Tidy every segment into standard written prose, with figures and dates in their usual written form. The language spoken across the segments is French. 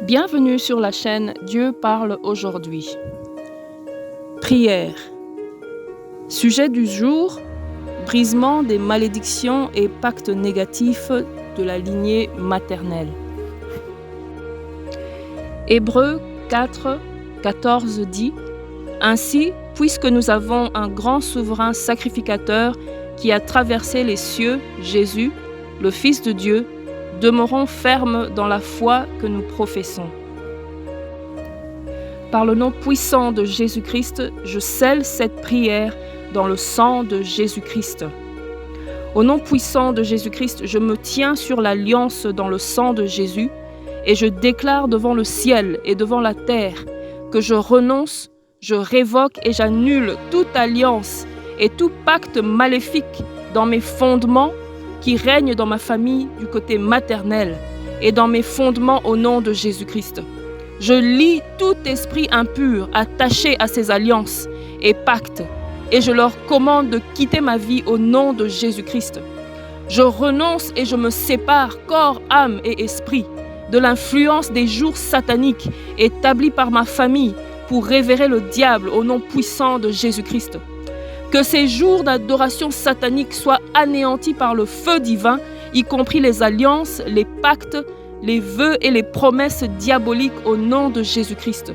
Bienvenue sur la chaîne Dieu parle aujourd'hui. Prière. Sujet du jour, brisement des malédictions et pactes négatifs de la lignée maternelle. Hébreux 4, 14 dit « Ainsi, puisque nous avons un grand souverain sacrificateur qui a traversé les cieux, Jésus, le Fils de Dieu, demeurons fermes dans la foi que nous professons. » Par le nom puissant de Jésus-Christ, je scelle cette prière dans le sang de Jésus-Christ. Au nom puissant de Jésus-Christ, je me tiens sur l'alliance dans le sang de Jésus et je déclare devant le ciel et devant la terre que je renonce, je révoque et j'annule toute alliance et tout pacte maléfique dans mes fondements qui règnent dans ma famille du côté maternel et dans mes fondements au nom de Jésus-Christ. Je lie tout esprit impur attaché à ces alliances et pactes et je leur commande de quitter ma vie au nom de Jésus-Christ. Je renonce et je me sépare corps, âme et esprit de l'influence des jours sataniques établis par ma famille pour révérer le diable au nom puissant de Jésus-Christ. Que ces jours d'adoration satanique soient anéantis par le feu divin, y compris les alliances, les pactes, les vœux et les promesses diaboliques au nom de Jésus-Christ.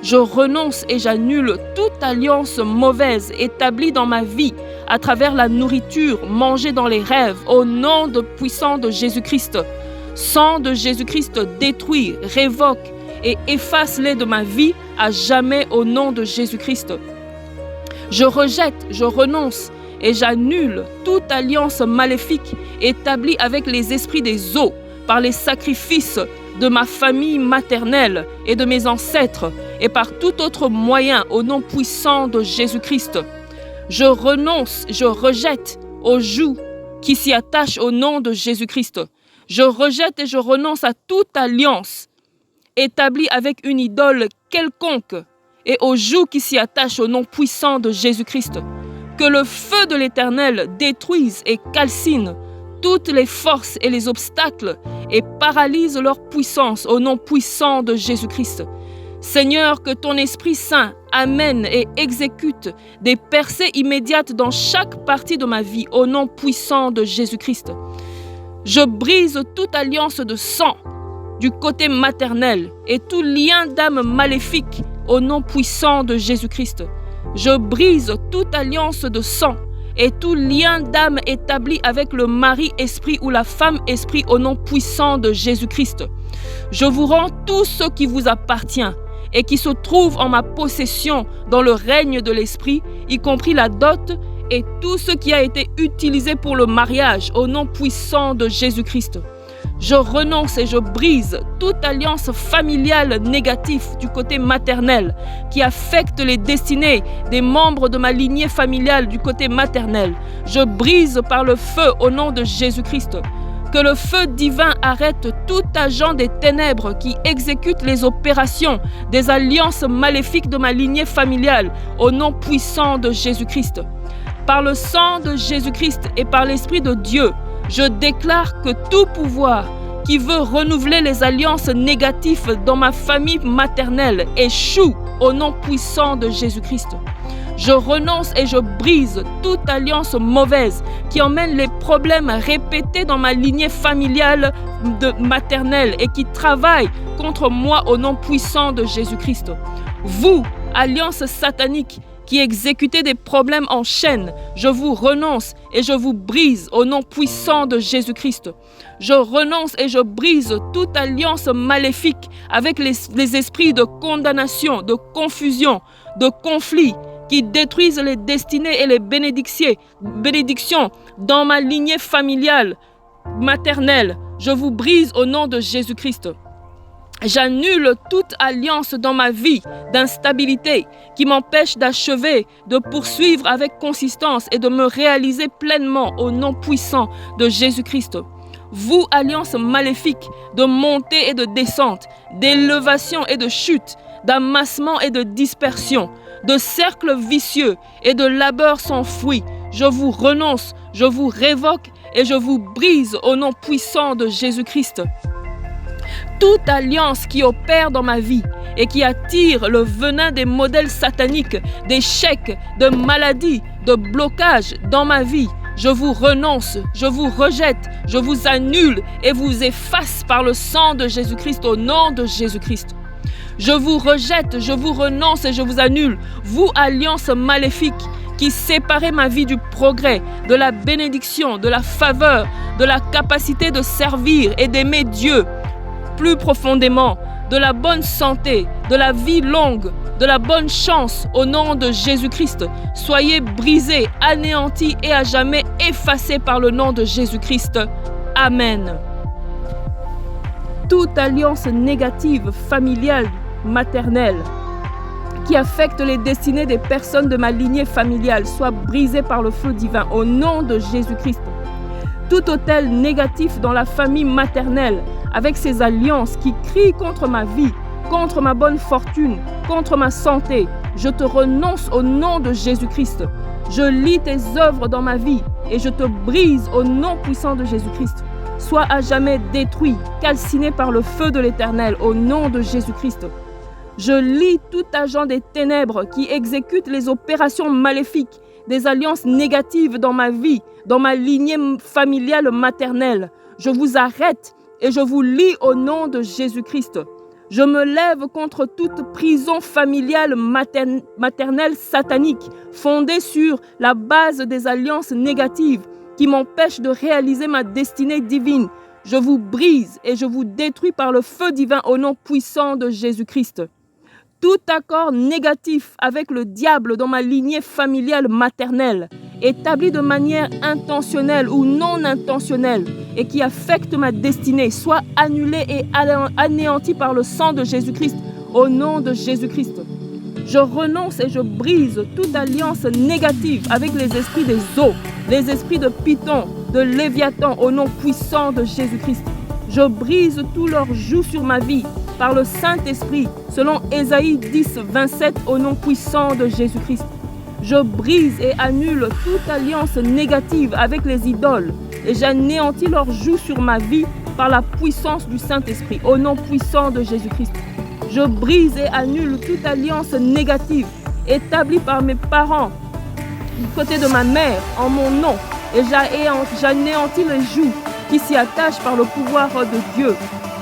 Je renonce et j'annule toute alliance mauvaise établie dans ma vie à travers la nourriture mangée dans les rêves au nom puissant de Jésus-Christ. Sang de Jésus-Christ détruit, révoque et efface-les de ma vie à jamais au nom de Jésus-Christ. Je rejette, je renonce et j'annule toute alliance maléfique établie avec les esprits des eaux par les sacrifices de ma famille maternelle et de mes ancêtres et par tout autre moyen au nom puissant de Jésus-Christ. Je renonce, je rejette aux jougs qui s'y attachent au nom de Jésus-Christ. Je rejette et je renonce à toute alliance établie avec une idole quelconque et aux jougs qui s'y attachent au nom puissant de Jésus-Christ. Que le feu de l'Éternel détruise et calcine toutes les forces et les obstacles et paralyse leur puissance au nom puissant de Jésus-Christ. Seigneur, que ton Esprit Saint amène et exécute des percées immédiates dans chaque partie de ma vie au nom puissant de Jésus-Christ. Je brise toute alliance de sang du côté maternel et tout lien d'âme maléfique au nom puissant de Jésus-Christ. Je brise toute alliance de sang et tout lien d'âme établi avec le mari-esprit ou la femme-esprit au nom puissant de Jésus-Christ. Je vous rends tout ce qui vous appartient et qui se trouve en ma possession dans le règne de l'esprit, y compris la dot et tout ce qui a été utilisé pour le mariage au nom puissant de Jésus-Christ. Je renonce et je brise toute alliance familiale négative du côté maternel qui affecte les destinées des membres de ma lignée familiale du côté maternel. Je brise par le feu au nom de Jésus-Christ. Que le feu divin arrête tout agent des ténèbres qui exécute les opérations des alliances maléfiques de ma lignée familiale au nom puissant de Jésus-Christ. Par le sang de Jésus-Christ et par l'Esprit de Dieu, je déclare que tout pouvoir qui veut renouveler les alliances négatives dans ma famille maternelle échoue au nom puissant de Jésus-Christ. Je renonce et je brise toute alliance mauvaise qui emmène les problèmes répétés dans ma lignée familiale maternelle et qui travaille contre moi au nom puissant de Jésus-Christ. Vous, alliance satanique, qui exécutez des problèmes en chaîne, je vous renonce et je vous brise au nom puissant de Jésus-Christ. Je renonce et je brise toute alliance maléfique avec les esprits de condamnation, de confusion, de conflit qui détruisent les destinées et les bénédictions dans ma lignée familiale maternelle. Je vous brise au nom de Jésus-Christ. J'annule toute alliance dans ma vie d'instabilité qui m'empêche d'achever, de poursuivre avec consistance et de me réaliser pleinement au nom puissant de Jésus-Christ. Vous, alliance maléfique de montée et de descente, d'élévation et de chute, d'amassement et de dispersion, de cercles vicieux et de labeur sans fruit, je vous renonce, je vous révoque et je vous brise au nom puissant de Jésus-Christ. Toute alliance qui opère dans ma vie et qui attire le venin des modèles sataniques, d'échecs, de maladies, de blocages dans ma vie, je vous renonce, je vous rejette, je vous annule et vous efface par le sang de Jésus-Christ au nom de Jésus-Christ. Je vous rejette, je vous renonce et je vous annule, vous alliance maléfique qui séparez ma vie du progrès, de la bénédiction, de la faveur, de la capacité de servir et d'aimer Dieu plus profondément, de la bonne santé, de la vie longue, de la bonne chance au nom de Jésus-Christ. Soyez brisés, anéantis et à jamais effacés par le nom de Jésus-Christ. Amen. Toute alliance négative, familiale, maternelle, qui affecte les destinées des personnes de ma lignée familiale, soit brisée par le feu divin au nom de Jésus-Christ. Tout autel négatif dans la famille maternelle, avec ses alliances qui crient contre ma vie, contre ma bonne fortune, contre ma santé, je te renonce au nom de Jésus-Christ. Je lis tes œuvres dans ma vie et je te brise au nom puissant de Jésus-Christ. Sois à jamais détruit, calciné par le feu de l'Éternel au nom de Jésus-Christ. Je lis tout agent des ténèbres qui exécute les opérations maléfiques, des alliances négatives dans ma vie, dans ma lignée familiale maternelle. Je vous arrête et je vous lis au nom de Jésus-Christ. Je me lève contre toute prison familiale maternelle satanique fondée sur la base des alliances négatives qui m'empêchent de réaliser ma destinée divine. Je vous brise et je vous détruis par le feu divin au nom puissant de Jésus-Christ. Tout accord négatif avec le diable dans ma lignée familiale maternelle, établi de manière intentionnelle ou non intentionnelle et qui affecte ma destinée, soit annulé et anéanti par le sang de Jésus-Christ au nom de Jésus-Christ. Je renonce et je brise toute alliance négative avec les esprits des eaux, les esprits de Python, de Léviathan au nom puissant de Jésus-Christ. Je brise tout leur joug sur ma vie par le Saint-Esprit, selon Ésaïe 10, 27 au nom puissant de Jésus-Christ. Je brise et annule toute alliance négative avec les idoles et j'anéantis leur joug sur ma vie par la puissance du Saint-Esprit, au nom puissant de Jésus-Christ. Je brise et annule toute alliance négative établie par mes parents du côté de ma mère en mon nom et j'anéantis les jougs qui s'y attachent par le pouvoir de Dieu.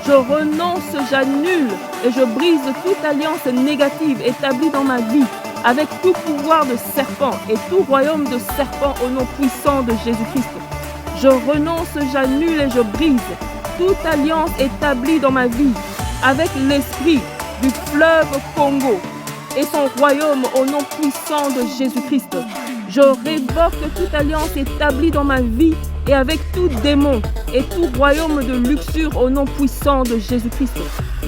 Je renonce, j'annule et je brise toute alliance négative établie dans ma vie avec tout pouvoir de serpent et tout royaume de serpent au nom puissant de Jésus-Christ. Je renonce, j'annule et je brise toute alliance établie dans ma vie avec l'esprit du fleuve Congo et son royaume au nom puissant de Jésus-Christ. Je révoque toute alliance établie dans ma vie et avec tout démon et tout royaume de luxure au nom puissant de Jésus-Christ.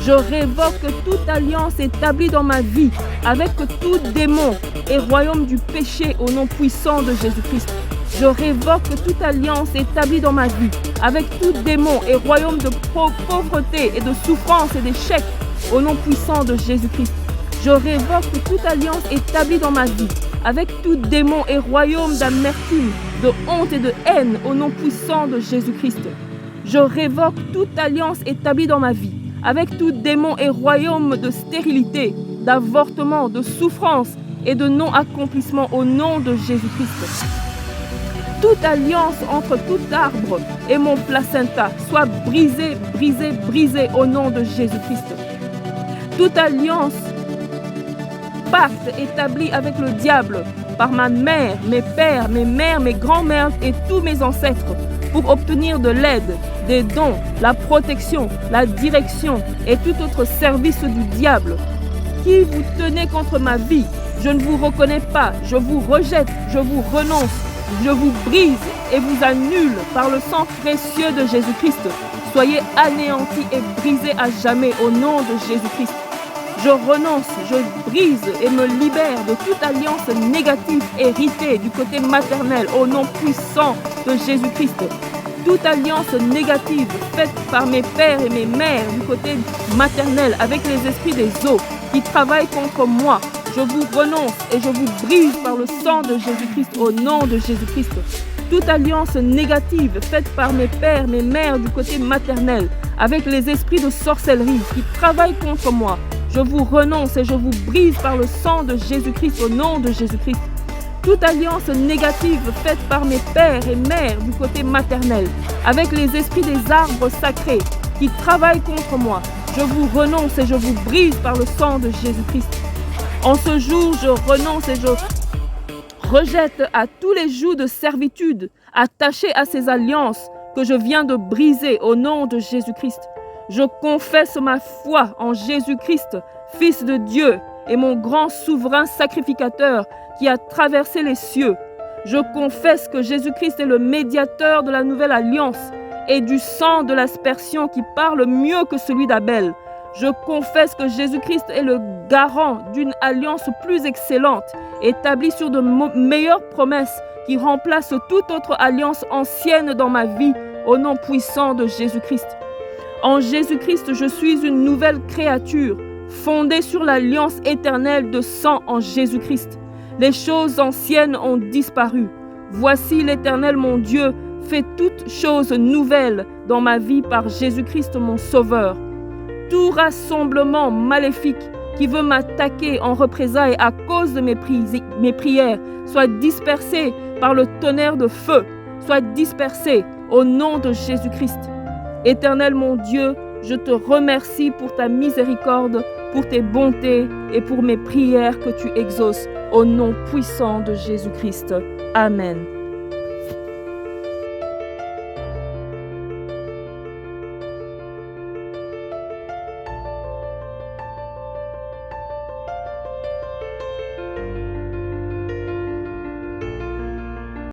Je révoque toute alliance établie dans ma vie avec tout démon et royaume du péché au nom puissant de Jésus-Christ. Je révoque toute alliance établie dans ma vie avec tout démon et royaume de pauvreté et de souffrance et d'échec au nom puissant de Jésus-Christ. Je révoque toute alliance établie dans ma vie avec tout démon et royaume d'amertume, de honte et de haine au nom puissant de Jésus-Christ. Je révoque toute alliance établie dans ma vie avec tout démon et royaume de stérilité, d'avortement, de souffrance et de non-accomplissement au nom de Jésus-Christ. Toute alliance entre tout arbre et mon placenta soit brisée, brisée, brisée au nom de Jésus-Christ. Toute alliance, pacte établi avec le diable par ma mère, mes pères, mes mères, mes grands-mères et tous mes ancêtres pour obtenir de l'aide, des dons, la protection, la direction et tout autre service du diable. Qui vous tenez contre ma vie, je ne vous reconnais pas, je vous rejette, je vous renonce, je vous brise et vous annule par le sang précieux de Jésus-Christ. Soyez anéantis et brisés à jamais au nom de Jésus-Christ. Je renonce, je brise et me libère de toute alliance négative héritée du côté maternel au nom puissant de Jésus-Christ. Toute alliance négative faite par mes pères et mes mères du côté maternel avec les esprits des eaux qui travaillent contre moi, je vous renonce et je vous brise par le sang de Jésus-Christ au nom de Jésus-Christ. Toute alliance négative faite par mes pères, mes mères du côté maternel avec les esprits de sorcellerie qui travaillent contre moi. Je vous renonce et je vous brise par le sang de Jésus-Christ, au nom de Jésus-Christ. Toute alliance négative faite par mes pères et mères du côté maternel, avec les esprits des arbres sacrés qui travaillent contre moi, je vous renonce et je vous brise par le sang de Jésus-Christ. En ce jour, je renonce et je rejette à tous les jougs de servitude attachés à ces alliances que je viens de briser au nom de Jésus-Christ. Je confesse ma foi en Jésus-Christ, Fils de Dieu et mon grand souverain sacrificateur qui a traversé les cieux. Je confesse que Jésus-Christ est le médiateur de la nouvelle alliance et du sang de l'aspersion qui parle mieux que celui d'Abel. Je confesse que Jésus-Christ est le garant d'une alliance plus excellente, établie sur de meilleures promesses qui remplacent toute autre alliance ancienne dans ma vie, au nom puissant de Jésus-Christ. En Jésus-Christ, je suis une nouvelle créature, fondée sur l'alliance éternelle de sang en Jésus-Christ. Les choses anciennes ont disparu. Voici l'Éternel mon Dieu fait toutes choses nouvelles dans ma vie par Jésus-Christ mon Sauveur. Tout rassemblement maléfique qui veut m'attaquer en représailles à cause de mes prières soit dispersé par le tonnerre de feu, soit dispersé au nom de Jésus-Christ. Éternel mon Dieu, je te remercie pour ta miséricorde, pour tes bontés et pour mes prières que tu exauces au nom puissant de Jésus-Christ. Amen.